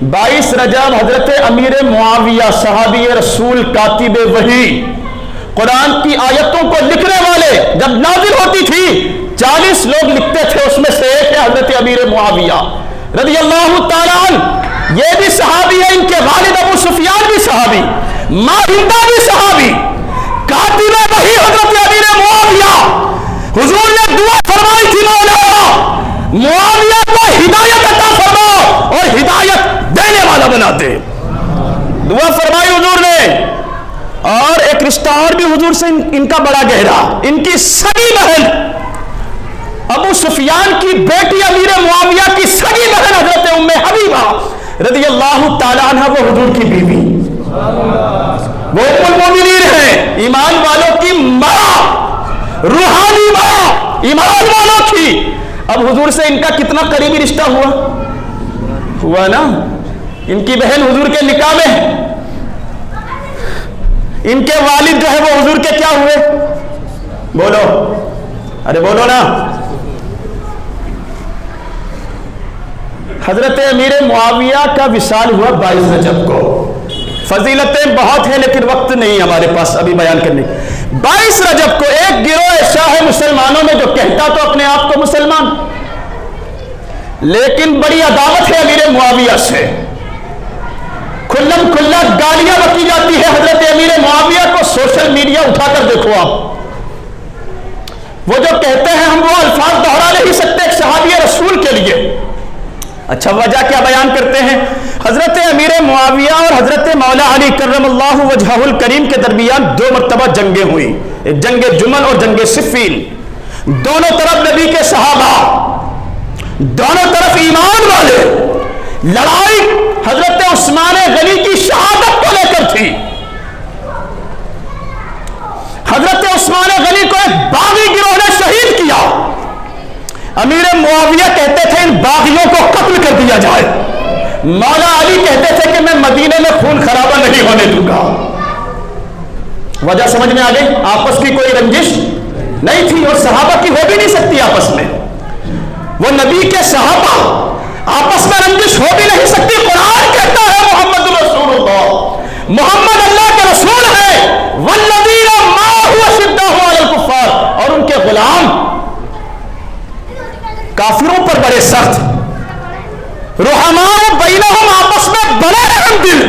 22 रजब हजरत अमीर मुआविया सहाबी रसूल कातिब वही कुरान की आयतों को लिखने वाले जब नाजिल होती थी 40 लोग लिखते थे, उसमें से एक है हजरत अमीर मुआविया रज़ी अल्लाह तआला अन्हु। ये भी सहाबी है, इनके वालिद अबू सुफियान भी सहाबी, मां हिंदा भी सहाबी, कातिब वही हजरत अमीर मुआविया। हुजूर ने दुआ फरमाई थी, मौला मुआविया को हिदायत अता फरमा और हिदायत देने वाला बना दे, दुआ फरमाई हुजूर ने। और एक रिश्ता और भी हुजूर से इनका बड़ा गहरा, इनकी सगी बहन अबू सुफियान की बेटी अमीर मुआविया की सगी बहन हजरत उम्मे हबीबा रज़ी अल्लाह तआला अन्हा, वो हुजूर की बीवी, वो उम्मुल मोमिनीन है, ईमान वालों की मां, रूहानी मां, ईमान वालों की। अब हुजूर से इनका कितना करीबी रिश्ता हुआ ना। इनकी बहन हुजूर के निकाह में, इनके वालिद जो है वो हुजूर के क्या हुए, बोलो, अरे बोलो ना। हजरत अमीर मुआविया का विसाल हुआ 22 रजब को। फजीलतें बहुत हैं लेकिन वक्त नहीं हमारे पास अभी बयान करने। 22 रजब को एक गिरोह ऐसा है मुसलमानों में जो कहता तो अपने आप को मुसलमान, लेकिन बड़ी अदावत है अमीर मुआविया से, खुल्लम खुल्ला गालियां बकी जाती है हजरत अमीर मुआविया को। सोशल मीडिया उठाकर देखो आप, वो जो कहते हैं हम वो अल्फाज दोहरा नहीं सकते एक सहाबी रसूल के लिए। अच्छा, वजह क्या बयान करते हैं? हजरत अमीर मुआविया और हजरत मौला अली कर्रमल्लाहु वजहुल करीम के दरमियान 2 मरतबा जंगें हुई, एक जंग जुमल और जंग सिफ़ीन। दोनों तरफ नबी के सहाबा, दोनों तरफ ईमान वाले। लड़ाई हजरत उस्मान गनी की शहादत को लेकर थी। हजरत उस्मान गनी को एक बागी गिरोह ने शहीद किया। अमीर मुआविया कहते थे इन बागियों को कत्ल कर दिया जाए। मौला अली कहते थे कि मैं मदीने में खून खराबा नहीं होने दूंगा। वजह समझ में आ गई? आपस की कोई रंजिश नहीं थी और सहाबा की हो भी नहीं सकती आपस में। वो नबी के सहाबा आपस में रंजिश हो भी नहीं सकती। कुरान कहता है मोहम्मद रसूलुल्लाह, मोहम्मद अल्लाह के रसूल है। वल्लज़ीना माअहु अशिद्दउ अलल कुफ़ार, और उनके गुलाम काफिरों पर बड़े सख्त। रुहमाउ बैनहुम, आपस में बड़े रहम दिल।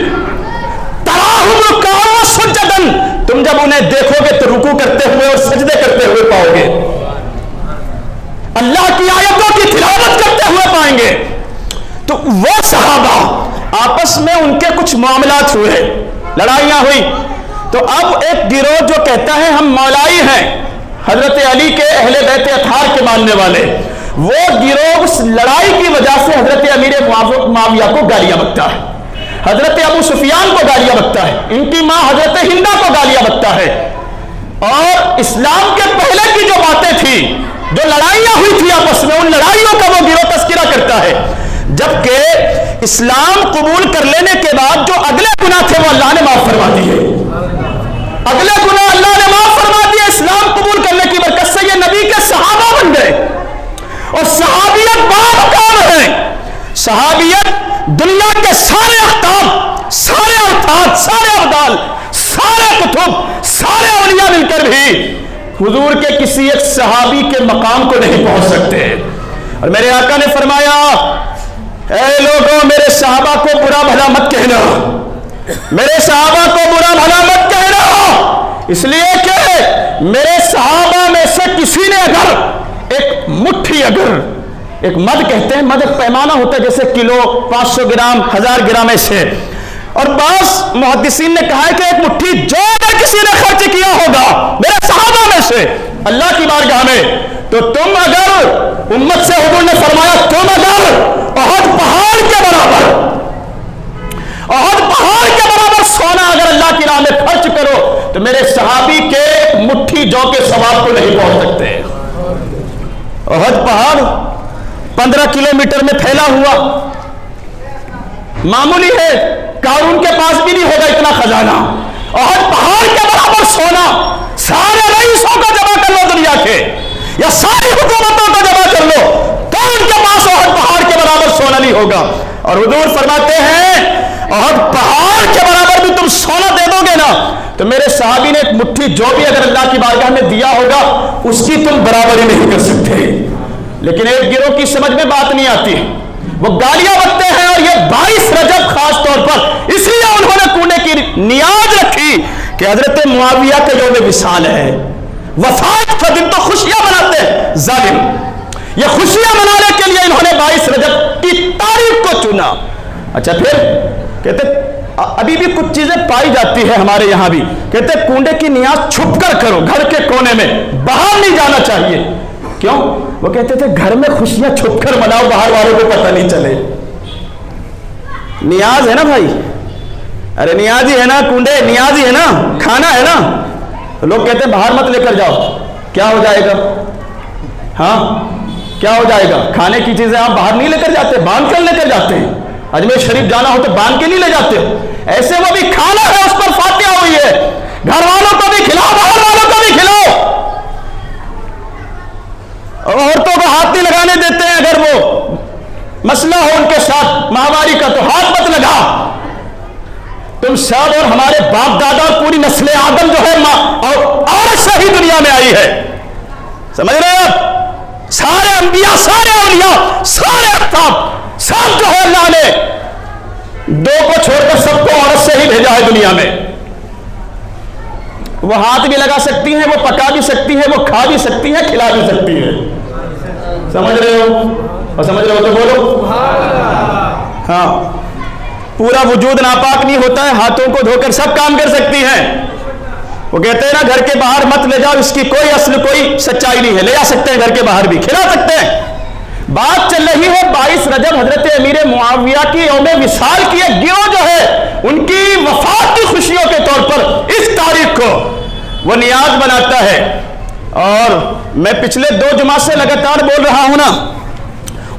तराहुम रुक्काअन सुज्जदन, तुम जब उन्हें देखोगे तो रुकू करते हुए और सजदे करते हुए पाओगे, अल्लाह की आयतों की तिलावत करते हुए पाएंगे। तो वो सहाबा आपस में उनके कुछ मामलात हुए, लड़ाइयां हुई। तो अब एक गिरोह जो कहता है हम मौलाई हैं, हजरत अली के अहले बैत अतार के मानने वाले, वो गिरोह उस लड़ाई की वजह से हजरत अमीर मुआविया को गालियां बकता है, हजरत अबू सुफियान को गालियां बकता है, इनकी मां हजरत हिंदा को गालियां बकता है। और इस्लाम के पहले की जो बातें थी, जो लड़ाइयां हुई थी आपस में, उन लड़ाइयों का वो गिरोह तस्करा करता है। जबकि इस्लाम कबूल कर लेने के बाद जो अगले गुनाह थे वो अल्लाह ने माफ फरमा दिए। अगले गुनाह अल्लाह ने माफ फरमा दिए। इस्लाम कबूल करने की बरकत से ये नबी के सहाबा बन गए। और सहाबियत बड़ा काम है। सहाबियत दुनिया के सारे अख्ताब, सारे अर्थात, सारे अब्दाल, सारे कुतुब, सारे औलिया मिलकर भी हुजूर के किसी एक सहाबी के मकाम को नहीं पहुंच सकते। और मेरे आका ने फरमाया, ऐ लोगों, मेरे सहाबा को बुरा भला मत कहना, मेरे सहाबा को बुरा भला मत कहना, इसलिए कि मेरे सहाबा में से किसी ने अगर एक मुट्ठी, अगर एक मद कहते हैं, मद एक पैमाना होता है जैसे किलो, 500 ग्राम, 1000 ग्राम ऐसे। और बास मुहद्दिसीन ने कहा है कि एक मुट्ठी जो अगर किसी ने खर्च किया होगा मेरे सहाबा में से अल्लाह की बारगाह में, तो तुम अगर उम्मत से, हुजूर ने फरमाया, तुम अगर ओहद पहाड़ के बराबर, ओहद पहाड़ के बराबर सोना अगर अल्लाह की राह में खर्च करो तो मेरे सहाबी के मुट्ठी जौ के सवाब को नहीं पहुंच सकते। ओहद पहाड़ 15 किलोमीटर में फैला हुआ मामूली है, कारून के पास भी नहीं होगा इतना खजाना। ओहद पहाड़ के बराबर सोना सारे रईसों को जमा कर लो दुनिया के, या सारी हुकूमतों को जमा कर लो, तो उनके पास ओहद पहाड़ के बराबर सोना नहीं होगा। और हुजूर फरमाते हैं تو میرے صحابی نے ایک مٹھی جو بھی اگر اللہ کی بارگاہ میں دیا ہوگا اس کی تم برابری نہیں کر سکتے. لیکن ایک گروہ کی سمجھ میں بات نہیں آتی, وہ گالیاں بکتے ہیں. اور یہ 22 رجب خاص طور پر اس لیے انہوں نے کونے کی نیاز رکھی کہ حضرت معاویہ کا یوم وصال ہے, وفات کا دن, تو خوشیاں مناتے ہیں. ظالم, یہ خوشیاں منانے کے لیے انہوں نے 22 رجب کی تاریخ کو چنا. اچھا پھر کہتے ابھی بھی کچھ چیزیں پائی جاتی ہے ہمارے یہاں بھی, کہتے کنڈے کی نیاز چھپ کر کرو, گھر کے کونے میں, باہر نہیں جانا چاہیے. کیوں؟ وہ کہتے تھے گھر میں خوشیاں چھپ کر مناؤ, باہر والوں کو پتہ نہیں چلے. نیاز ہے نا بھائی, ارے نیاز ہی ہے نا, کنڈے نیاز ہی ہے نا, کھانا ہے نا. تو لوگ کہتے ہیں باہر مت لے کر جاؤ, کیا ہو جائے گا؟ ہاں کیا ہو جائے گا؟ کھانے کی چیزیں آپ باہر نہیں لے کر جاتے, باندھ کر لے کر جاتے ہیں. اجمیر شریف جانا ہو تو باندھ کے نہیں لے جاتے ہو. ایسے وہ بھی کھانا ہے, اس پر فاتحہ ہوئی ہے, گھر والوں کو بھی کھلاؤ, باہر والوں کو بھی کھلاؤ. عورتوں کو ہاتھ نہیں لگانے دیتے ہیں, اگر وہ مسئلہ ہو ان کے ساتھ ماہواری کا تو ہاتھ مت لگا. تم سب اور ہمارے باپ دادا اور پوری نسل آدم جو ہے اور عورت سے ہی دنیا میں آئی ہے, سمجھ رہے ہیں آپ؟ سارے انبیاء, سارے اولیاء, سارے اقطاب, سب جو ہے اللہ نے دو کو چھوڑ کر سب کو عورت سے ہی بھیجا ہے دنیا میں. وہ ہاتھ بھی لگا سکتی ہیں, وہ پکا بھی سکتی ہیں, وہ کھا بھی سکتی ہیں, کھلا بھی سکتی ہیں. سمجھ رہے ہو؟ اور سمجھ رہے ہو تو بولو. ہاں, پورا وجود ناپاک نہیں ہوتا ہے, ہاتھوں کو دھو کر سب کام کر سکتی ہیں. وہ کہتے ہیں نا گھر کے باہر مت لے جاؤ, اس کی کوئی اصل کوئی سچائی نہیں ہے, لے جا سکتے ہیں گھر کے باہر بھی, کھلا سکتے ہیں. بات چل رہی ہے 22 رجب حضرت امیر معاویہ کی یوم وصال کی. ایک گروہ جو ہے ان کی وفات کی خوشیوں کے طور پر اس تاریخ کو وہ نیاز بناتا ہے. اور میں پچھلے 2 جمعہ سے لگاتار بول رہا ہوں نا,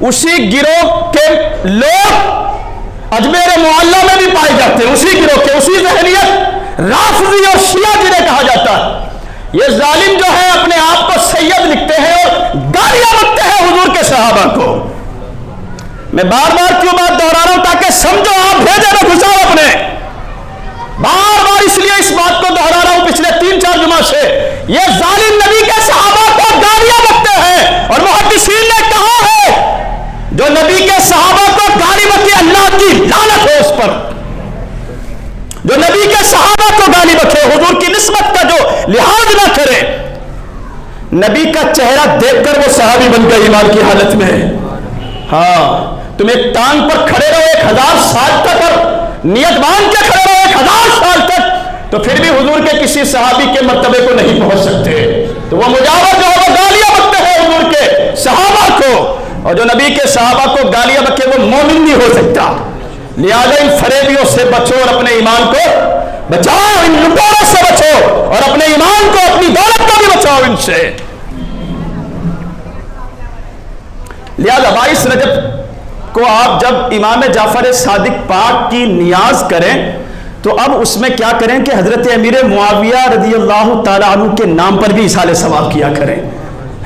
اسی گروہ کے لوگ اجمیر معلیٰ میں بھی پائے جاتے ہیں, اسی گروہ کے, اسی ذہنیت, رافضی اور شیعہ جنہیں کہا جاتا ہے. یہ ظالم جو ہے اپنے آپ کو سید لکھتے ہیں اور گالیاں بکتے ہیں حضور کے صحابہ کو. میں بار بار کیوں بات دہرا رہا ہوں؟ تاکہ سمجھو, آپ بھیجے نہ گھساؤ اپنے. بار بار اس لیے اس بات کو دہرا رہا ہوں پچھلے 3-4 جمعہ سے. یہ ظالم نبی کے صحابہ کو گالیاں بکتے ہیں, اور محدثین نے کہا ہے جو نبی کے صحابہ کو گالی بکے اللہ کی لعنت ہو اس پر. جو نبی کے صحابہ کو گالی بکے, حضور کی نسبت کا جو لحاظ نہ کرے, نبی کا چہرہ دیکھ کر وہ صحابی بن گئے ایمان کی حالت میں. ہاں, تم ایک ٹانگ پر کھڑے رہو 1000 سال تک, اور نیت باندھ کے کھڑے رہو 1000 سال تک, تو پھر بھی حضور کے کسی صحابی کے مرتبے کو نہیں پہنچ سکتے. تو وہ مجاور جو ہے وہ گالیاں بکتے ہیں حضور کے صحابہ کو, اور جو نبی کے صحابہ کو گالیاں بکے وہ مومن نہیں ہو سکتا. لہذا ان فریبیوں سے بچو اور اپنے ایمان کو بچاؤ, ان لٹوروں سے بچو اور اپنے ایمان کو, اپنی دولت کو بھی بچاؤ ان سے. لہذا 22 رجب کو آپ جب امام جعفر صادق پاک کی نیاز کریں تو اب اس میں کیا کریں کہ حضرت امیر معاویہ رضی اللہ تعالیٰ عنہ کے نام پر بھی ایصال ثواب کیا کریں,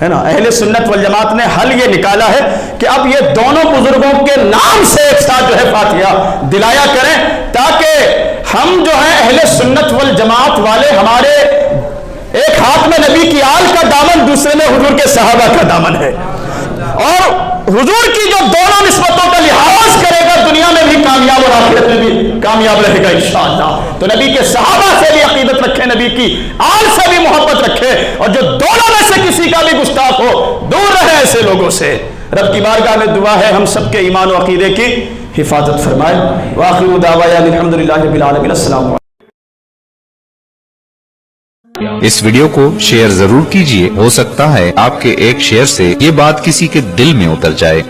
ہے نا. اہل سنت والجماعت نے حل یہ نکالا ہے کہ اب یہ دونوں بزرگوں کے نام سے ایک ساتھ جو ہے فاتحہ دلایا کریں, تاکہ ہم جو ہیں اہل سنت والجماعت والے, ہمارے ایک ہاتھ میں نبی کی آل کا دامن, دوسرے میں حضور کے صحابہ کا دامن ہے. اور حضور کی جو دونوں نسبتوں کا لحاظ کرے گا دنیا میں بھی کامیاب اور آخرت میں بھی کامیاب رہے گا انشاءاللہ. تو نبی کے صحابہ سے بھی عقیدت رکھے, نبی کی آل سے بھی محبت رکھے, اور جو دونوں میں سے کسی کا بھی گستاخ ہو دور رہے ایسے لوگوں سے. رب کی بارگاہ میں دعا ہے ہم سب کے ایمان و عقیدے کی حفاظت فرمائے. وآخر دعوانا الحمدللہ رب العالمین. السلام علیکم. اس ویڈیو کو شیئر ضرور کیجئے, ہو سکتا ہے آپ کے ایک شیئر سے یہ بات کسی کے دل میں اتر جائے.